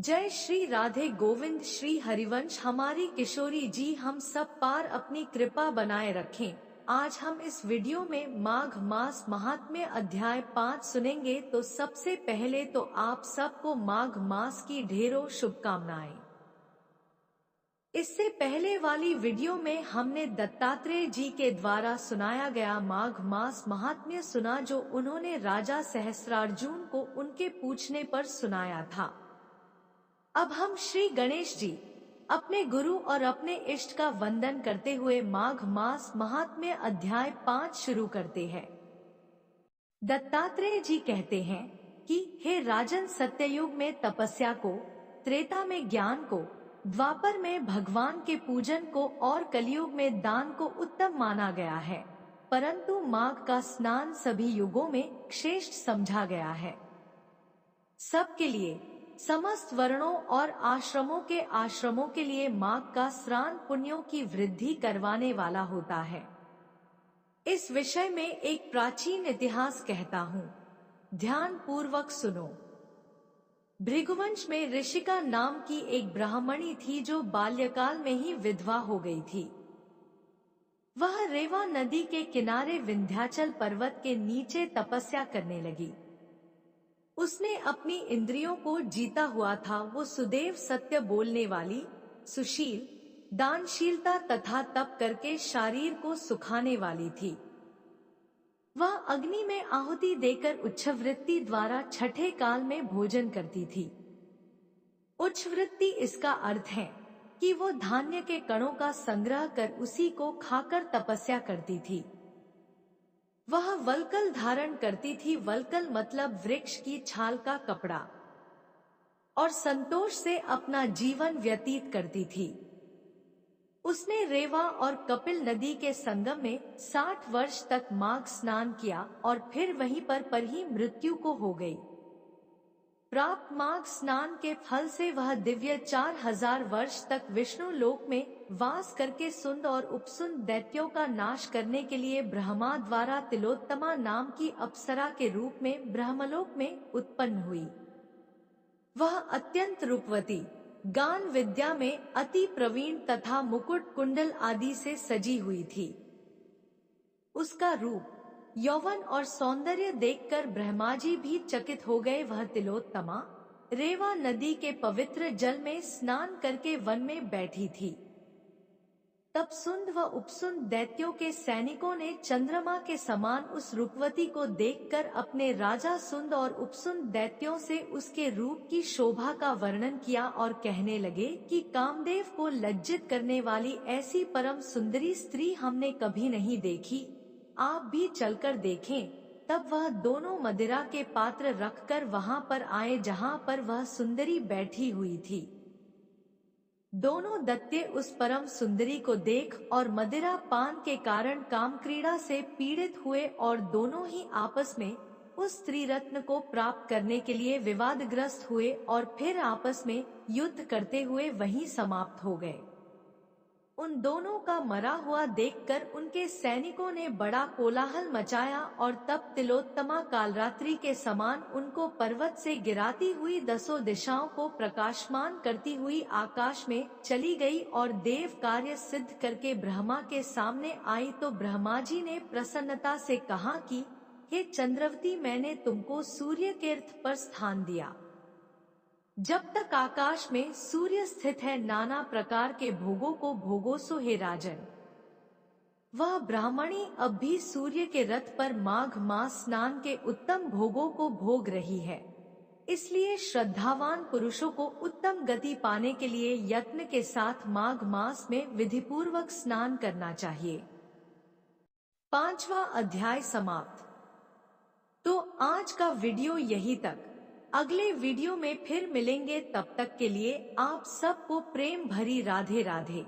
जय श्री राधे गोविंद श्री हरिवंश। हमारी किशोरी जी हम सब पार अपनी कृपा बनाए रखें। आज हम इस वीडियो में माघ मास महात्म्य अध्याय 5 सुनेंगे। तो सबसे पहले तो आप सबको माघ मास की ढेरों शुभकामनाएं। इससे पहले वाली वीडियो में हमने दत्तात्रेय जी के द्वारा सुनाया गया माघ मास महात्म्य सुना, जो उन्होंने राजा सहस्रार्जुन को उनके पूछने पर सुनाया था। अब हम श्री गणेश जी अपने गुरु और अपने इष्ट का वंदन करते हुए माघ मास महात्म्य अध्याय 5 शुरू करते हैं। दत्तात्रेय जी कहते हैं कि हे राजन, सत्ययुग में तपस्या को, त्रेता में ज्ञान को, द्वापर में भगवान के पूजन को और कलयुग में दान को उत्तम माना गया है, परंतु माघ का स्नान सभी युगों में श्रेष्ठ समझा गया है। सबके लिए, समस्त वर्णों और आश्रमों के लिए माघ का स्नान पुण्यों की वृद्धि करवाने वाला होता है। इस विषय में एक प्राचीन इतिहास कहता हूँ, ध्यान पूर्वक सुनो। भृगुवंश में ऋषिका नाम की एक ब्राह्मणी थी जो बाल्यकाल में ही विधवा हो गई थी। वह रेवा नदी के किनारे विंध्याचल पर्वत के नीचे तपस्या करने लगी। उसने अपनी इंद्रियों को जीता हुआ था। वो सुदेव, सत्य बोलने वाली, सुशील, दानशीलता तथा तप करके शरीर को सुखाने वाली थी। वह अग्नि में आहुति देकर उच्छवृत्ति द्वारा छठे काल में भोजन करती थी। उच्छवृत्ति इसका अर्थ है कि वो धान्य के कणों का संग्रह कर उसी को खाकर तपस्या करती थी। वह वल्कल धारण करती थी। वल्कल मतलब वृक्ष की छाल का कपड़ा, और संतोष से अपना जीवन व्यतीत करती थी। उसने रेवा और कपिल नदी के संगम में 60 वर्ष तक माघ स्नान किया और फिर वहीं पर ही मृत्यु को हो गई। प्राप्त माघ स्नान के फल से वह दिव्य 4000 वर्ष तक विष्णु लोक में वास करके सुंद और उपसुंद दैत्यों का नाश करने के लिए ब्रह्मा द्वारा तिलोत्तमा नाम की अप्सरा के रूप में ब्रह्मलोक में उत्पन्न हुई। वह अत्यंत रूपवती, गान विद्या में अति प्रवीण तथा मुकुट कुंडल आदि से सजी हुई थी। उसका रूप, यौवन और सौंदर्य देखकर ब्रह्मा जी भी चकित हो गए। वह तिलोत्तमा रेवा नदी के पवित्र जल में स्नान करके वन में बैठी थी। तब सुंद व उपसुंद दैत्यों के सैनिकों ने चंद्रमा के समान उस रूपवती को देखकर अपने राजा सुंद और उपसुंद दैत्यों से उसके रूप की शोभा का वर्णन किया और कहने लगे कि कामदेव को लज्जित करने वाली ऐसी परम सुंदरी स्त्री हमने कभी नहीं देखी, आप भी चलकर देखें। तब वह दोनों मदिरा के पात्र रखकर वहां पर आए जहां पर वह सुंदरी बैठी हुई थी। दोनों दैत्य उस परम सुंदरी को देख और मदिरा पान के कारण काम क्रीड़ा से पीड़ित हुए और दोनों ही आपस में उस स्त्री रत्न को प्राप्त करने के लिए विवादग्रस्त हुए और फिर आपस में युद्ध करते हुए वहीं समाप्त हो गए। उन दोनों का मरा हुआ देखकर उनके सैनिकों ने बड़ा कोलाहल मचाया और तब तिलोत्तमा कालरात्रि के समान उनको पर्वत से गिराती हुई 10 दिशाओं को प्रकाशमान करती हुई आकाश में चली गई और देव कार्य सिद्ध करके ब्रह्मा के सामने आई। तो ब्रह्मा जी ने प्रसन्नता से कहा कि हे चंद्रवती, मैंने तुमको सूर्य के रथ पर स्थान दिया। जब तक आकाश में सूर्य स्थित है, नाना प्रकार के भोगों को भोगो सो हे राजन। वह ब्राह्मणी अब भी सूर्य के रथ पर माघ मास स्नान के उत्तम भोगों को भोग रही है। इसलिए श्रद्धावान पुरुषों को उत्तम गति पाने के लिए यत्न के साथ माघ मास में विधिपूर्वक स्नान करना चाहिए। 5वां अध्याय समाप्त। तो आज का वीडियो यही तक। अगले वीडियो में फिर मिलेंगे, तब तक के लिए आप सबको प्रेम भरी राधे राधे।